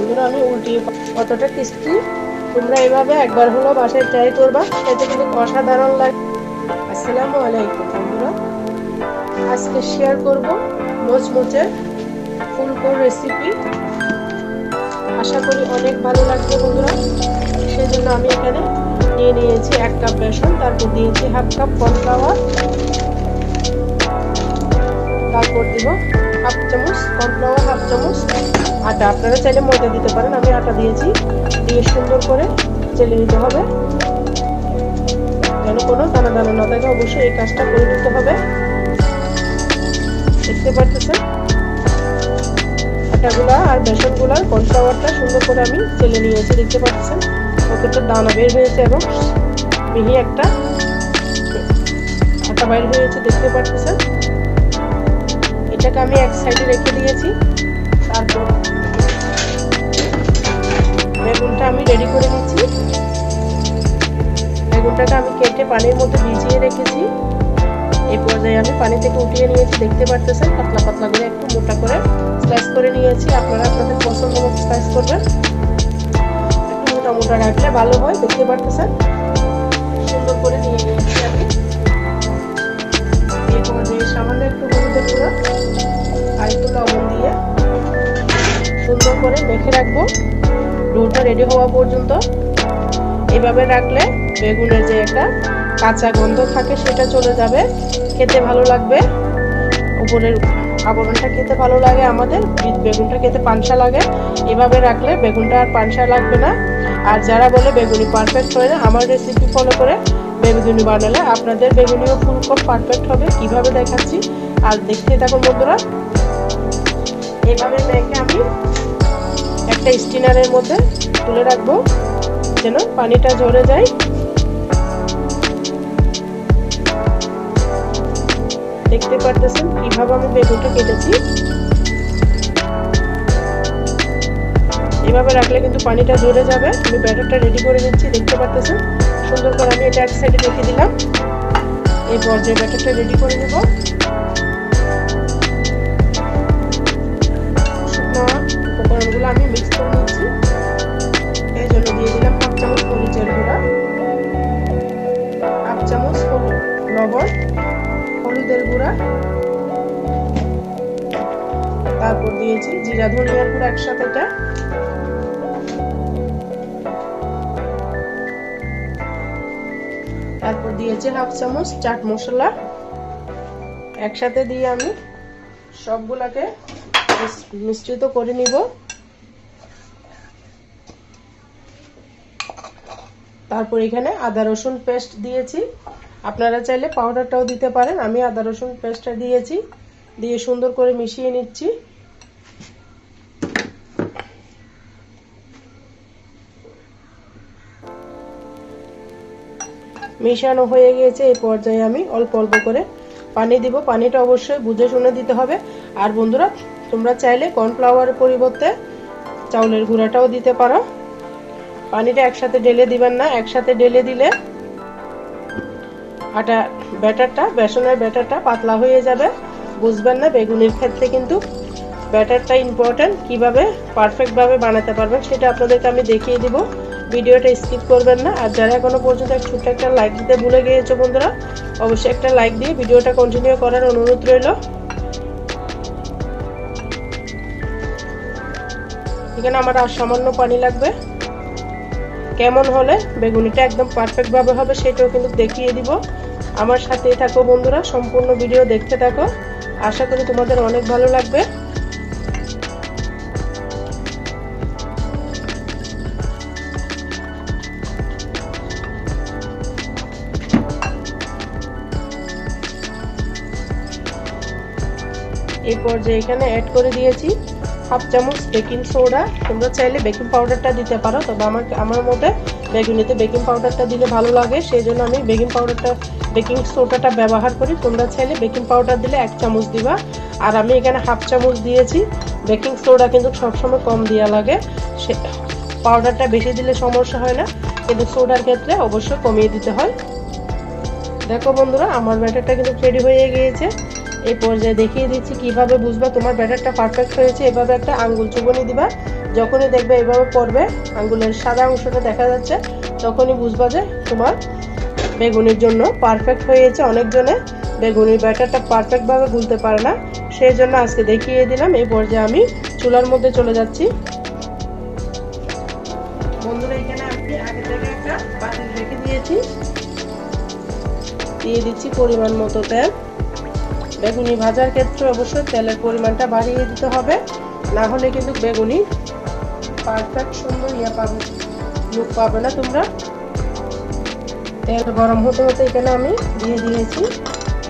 বন্ধুরা আমি উল্টিয়ে কতটা টেস্টি। তোমরা এভাবে একবার হলো বাসায় ট্রাই করবা, খেতে কিন্তু অসাধারণ লাগে। আসসালামু আলাইকুম বন্ধুরা, আজকে শেয়ার করব মোচমোচে ফুলকো রেসিপি। আশা করি অনেক ভালো লাগবে বন্ধুরা। সেজন্য আমি এখানে নিয়ে নিয়েছি 1 কাপ বেসন, তারপর দিয়েছি হাফ কাপ কর্নফ্লাওয়ার, তারপর দিব হাফ চামচ কর্নফ্লাওয়ার, হাফ চামচ আটা। আপনারা চাইলে ময়দা দিতে পারেন, আমি আটা দিয়েছি। দিয়ে সুন্দর করে চেলে নিতে হবে, যেন কোনো দানা দানা না থাকে। অবশ্যই এই কাজটা করে নিতে হবে। দেখতে পাচ্ছেন আটাগুলা আর বেসনগুলার কর্নফ্লাওয়ারটা সুন্দর করে আমি চেলে নিয়েছি। দেখতে পাচ্ছেন কতটা দানা বের হয়েছে এবং মিহি একটা আটা বের হয়েছে। দেখতে পাচ্ছেন এটাকে আমি এক সাইডে রেখে দিয়েছি। তারপর বেগুনটা আমি রেডি করে নিচ্ছি। বেগুনটাকে আমি কেটে পানির মধ্যে ভিজিয়ে রেখেছি। এই পর্যায়ে আমি পানি থেকে উঠিয়ে নিয়েছি। দেখতে পাচ্ছেন পাতলা পাতলা করে একটু মোটা করে স্লাইস করে নিয়েছি। আপনারা আপনাদের পছন্দ মতো স্লাইস করবেন, একটু মোটা মোটা রাখলে ভালো হয়। দেখতে পাচ্ছেন সুন্দর করে নিয়ে নিয়েছি আমি। এই পর্যায়ে সামান্য একটু হলুদের গুঁড়া আর একটু লবণ দিয়ে সুন্দর করে মেখে রাখবো ডোটা রেডি হওয়া পর্যন্ত। এভাবে রাখলে বেগুনের যে একটা কাঁচা গন্ধ থাকে সেটা চলে যাবে, খেতে ভালো লাগবে। উপরের আবরণটা খেতে ভালো লাগে আমাদের, বেগুনটা খেতে পানসা লাগে। এভাবে রাখলে বেগুনটা আর পানসা লাগবে না। আর যারা বলে বেগুনি পারফেক্ট হয় না, আমার রেসিপি ফলো করে বেগুনি বানালে আপনাদের বেগুনিও ফুলকম পারফেক্ট হবে। কিভাবে দেখাচ্ছি আর দেখতে থাকুন বন্ধুরা। এভাবে মেখে আমি একটা স্টিনারের মধ্যে তুলে রাখবো যেন পানিটা ঝরে যায়। দেখতে পারতেছেন কিভাবে আমি বেগুনটা কেটেছি। এভাবে রাখলে কিন্তু পানিটা ঝরে যাবে। আমি ব্যাটারটা রেডি করে নিচ্ছি। দেখতে পারতেছেন সুন্দর করে আমি এটা এক সাইডে রেখে দিলাম। এই পর্যায়ে ব্যাটারটা রেডি করে নেব। শুকনো উপকরণগুলো আমি মিক্স করে নিচ্ছি। এই জন্য দিয়ে দিলাম হাফ চামচ মরিচের গুঁড়া, হাফ চামচ লবণ, হলুদের গুঁড়া, তারপর দিয়েছি জিরা ধনিয়ার গুঁড়া একসাথে। এটা তারপর দিয়েছি হাফ চামচ চাট মশলা। একসাথে দিয়ে আমি সবগুলাকে মিশ্রিত করে নিব। তারপর এখানে আদা রসুন পেস্ট দিয়েছি। আপনারা চাইলে পাউডারটাও দিতে পারেন, আমি আদা রসুন পেস্টটা দিয়েছি। দিয়ে সুন্দর করে মিশিয়ে নিচ্ছি। মিশানো হয়ে গিয়েছে। এই পর্যায়ে আমি অল্প অল্প করে পানি দিব। পানিটা অবশ্যই বুঝে শুনে দিতে হবে। আর বন্ধুরা তোমরা চাইলে কর্নফ্লাওয়ারের পরিবর্তে চাউলের গুঁড়াটাও দিতে পারো। পানিটা একসাথে ঢেলে দিবেন না, একসাথে ঢেলে দিলে আটা ব্যাটারটা বেসনের ব্যাটারটা পাতলা হয়ে যাবে, বুঝবেন না। বেগুনের ক্ষেত্রে কিন্তু ব্যাটারটা ইম্পর্টেন্ট। কিভাবে পারফেক্টভাবে বানাতে পারবেন সেটা আপনাদেরকে আমি দেখিয়ে দিব। ভিডিওটা স্কিপ করবেন না। আর যারা এখনো পর্যন্ত ছোট্ট একটা লাইক দিতে ভুলে গিয়েছো বন্ধুরা, অবশ্যই একটা লাইক দিয়ে ভিডিওটা কন্টিনিউ করার অনুরোধ রইল। এখানে আমার আর সামান্য পানি লাগবে। কেমন হলে বেগুনিটা একদম পারফেক্টভাবে হবে সেটাও কিন্তু দেখিয়ে দিব। আমার সাথেই থাকো বন্ধুরা, সম্পূর্ণ ভিডিও দেখতে থাকো। আশা করি তোমাদের অনেক ভালো লাগবে। এই পর্যায়ে এখানে অ্যাড করে দিয়েছি হাফ চামচ বেকিং সোডা। তোমরা চাইলে বেকিং পাউডারটা দিতে পারো, তবে আমার মতে বেগুনিতে বেকিং পাউডারটা দিলে ভালো লাগে, সেই জন্য আমি বেকিং সোডাটা ব্যবহার করি। তোমরা চাইলে বেকিং পাউডার দিলে 1 চামচ দিবা। আর আমি এখানে হাফ চামচ দিয়েছি। বেকিং সোডা কিন্তু সবসময় কম দেওয়া লাগে, পাউডারটা বেশি দিলে সমস্যা হয় না, কিন্তু সোডার ক্ষেত্রে অবশ্যই কমিয়ে দিতে হয়। দেখো বন্ধুরা আমার ব্যাটারটা কিন্তু রেডি হয়ে গিয়েছে। এই পর্যায়ে দেখিয়ে দিচ্ছি কিভাবে বুঝবা তোমার ব্যাটারটা পারফেক্ট হয়েছে। এভাবে একটা আঙ্গুল চুবনি দিবা যখনই দেখবে এইভাবে পড়বে, আঙ্গুলের সাদা অংশটা দেখা যাচ্ছে, তখনই বুঝবা যে তোমার বেগুনির জন্য পারফেক্ট হয়েছে। অনেকজনে বেগুনির ব্যাটারটা পারফেক্টভাবে গুলতে পারে না, সেই জন্য আজকে দেখিয়ে দিলাম। এই পর্যায়ে আমি চুলার মধ্যে চলে যাচ্ছি। বন্ধুরা, এখানে আমি আগে থেকে একটা পাতিল রেখে দিয়েছি, দিয়ে দিচ্ছি পরিমাণ মতো তেল। বেগুনি ভাজার ক্ষেত্রে অবশ্যই তেলের পরিমাণটা বাড়িয়ে দিতে হবে, না হলে কিন্তু বেগুনি পারফেক্ট সুন্দর লুক পাবে না তোমরা। তেল গরম হতে হতে এখানে আমি দিয়ে দিয়েছি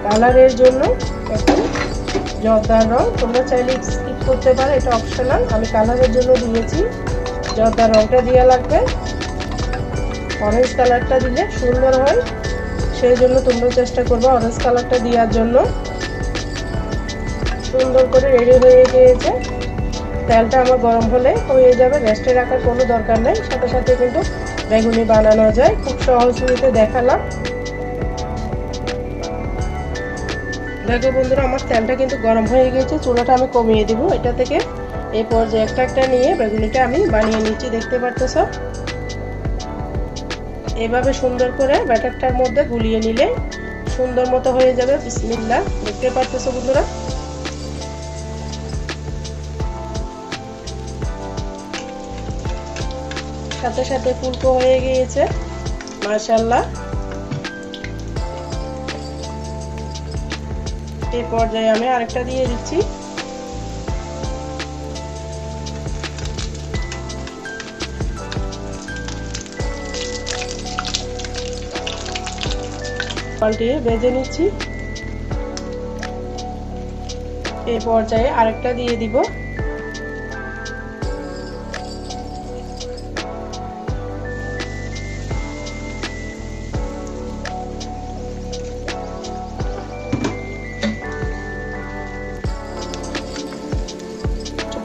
কালারের জন্য একটু জর্দার রং। তোমরা চাইলে স্কিপ করতে পারো, এটা অপশনাল। আমি কালারের জন্য দিয়েছি, জর্দার রংটা দেওয়া লাগবে। অরেঞ্জ কালারটা দিলে সুন্দর হয়, সেই জন্য তোমরা চেষ্টা করবে অরেঞ্জ কালারটা দেওয়ার জন্য। সুন্দর করে রেডি হয়ে গিয়েছে। তেলটা আমার গরম হলে হয়ে যাবে, রেস্টে রাখার কোনো দরকার নেই, সাথে সাথে কিন্তু বেগুনি বানানো যায়। খুব সহজ রীতিতে দেখালাম। দেখো বন্ধুরা, আমার তেলটা কিন্তু গরম হয়ে গেছে, চুলাটা আমি কমিয়ে দিব এটা থেকে। এই পর্যায়ে একটা একটা নিয়ে বেগুনিটা আমি বানিয়ে নিচ্ছি, দেখতে পারতেছ। এভাবে সুন্দর করে ব্যাটারটার মধ্যে গুলিয়ে নিলে সুন্দর মতো হয়ে যাবে। বিসমিল্লাহ, দেখতে পারতেছ বন্ধুরা। সাথে সাথে ফুলকো হয়ে গিয়েছে, মাশাআল্লাহ। এই পর্যায়ে আমি আরেকটা দিয়ে দিচ্ছি। পাল্টিয়ে ভেজে নিচ্ছি। এই পর্যায়ে আরেকটা দিয়ে দিব।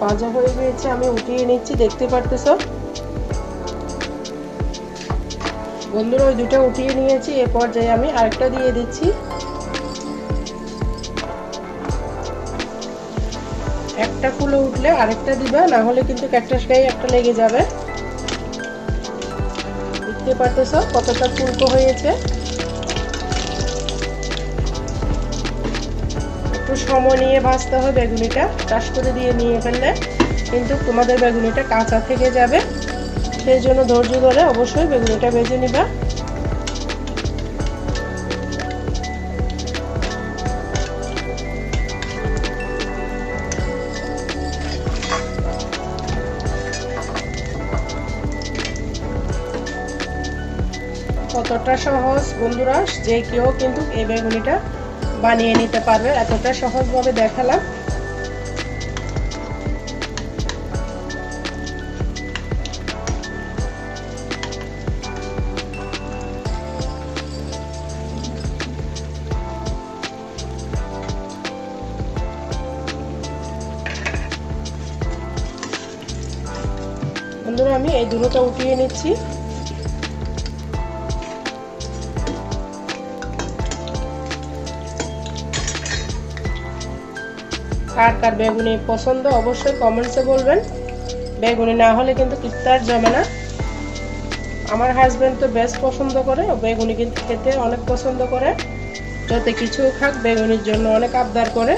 ভাজা হয়ে গিয়েছে, আমি উঠিয়ে নিচ্ছি, দেখতে পারতেছ বন্ধুরা। ওই দুটো উঠিয়ে নিয়েছি। এ পর্যায়ে আমি আরেকটা দিয়ে দিচ্ছি। একটা ফুলে উঠলে আরেকটা দিবা, না হলে কিন্তু একটা গায়ে একটা লেগে যাবে। দেখতে পারতেছ কতটা ফুলকো হয়েছে। একটু সময় নিয়ে ভাজতে হবে বেগুনিটা, চাষ করে দিয়ে নিয়ে ফেললে কিন্তু তোমাদের বেগুনিটা কাঁচা থেকে যাবে। সেই জন্য ধৈর্য ধরে অবশ্যই বেগুনিটা ভেজে নিবা। কতটা সহজ বন্ধুরা, যে কেউ কিন্তু এই বেগুনিটা বানিয়ে নিতে পারবে, এতটা সহজভাবে দেখালাম। বন্ধুরা, আমি এই দুটোটা উঠিয়ে নিচ্ছি। কার কার বেগুনি পছন্দ অবশ্যই কমেন্টসে বলবেন। বেগুনি না হলে কিন্তু ইফতার জমে না। আমার হাজবেন্ড তো বেশ পছন্দ করে, বেগুনি কিন্তু খেতে অনেক পছন্দ করে। যত কিছু খাক বেগুনির জন্য অনেক আবদার করে,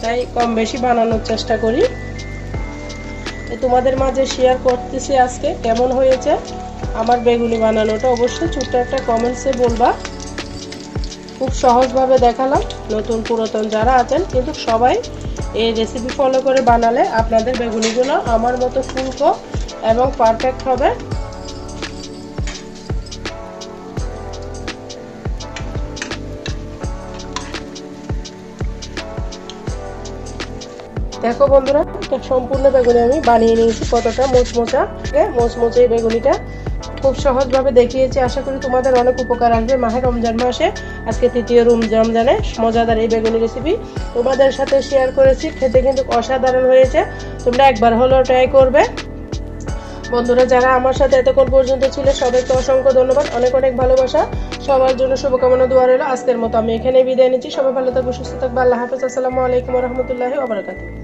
তাই কম বেশি বানানোর চেষ্টা করি। তোমাদের মাঝে শেয়ার করতেছি আজকে কেমন হয়েছে আমার বেগুনি বানানোটা। অবশ্যই ছোট্ট একটা কমেন্টসে বলবা। খুব সহজভাবে দেখালাম। নতুন পুরাতন যারা আছেন কিন্তু সবাই এই রেসিপি ফলো করে বানালে আপনাদের বেগুনিগুলো আমার মতো ফুলকো এবং পারফেক্ট হবে। দেখো বন্ধুরা, সম্পূর্ণ বেগুনি আমি বানিয়ে নিয়েছি। কতটা মোচমোচে এই বেগুনিটা খুব সহজভাবে দেখিয়েছি। আশা করি তোমাদের অনেক উপকার আসবে মাহে রমজান মাসে। আজকে তৃতীয় রমজানে মজাদার এই বেগুনি রেসিপি তোমাদের সাথে শেয়ার করেছি। খেতে কিন্তু অসাধারণ হয়েছে, তোমরা একবার হলেও ট্রাই করবে। বন্ধুরা যারা আমার সাথে এতক্ষণ পর্যন্ত ছিল সবাইকে অসংখ্য ধন্যবাদ, অনেক অনেক ভালোবাসা। সবার জন্য শুভকামনা দোয়া রইল। আজকের মতো আমি এখানে বিদায় নিচ্ছি। সবাই ভালো থাকবে, সুস্থ থাকবে। আল্লাহ হাফেজ। আসসালামু আলাইকুম ওয়া রাহমাতুল্লাহি ওয়া বারাকাতুহু।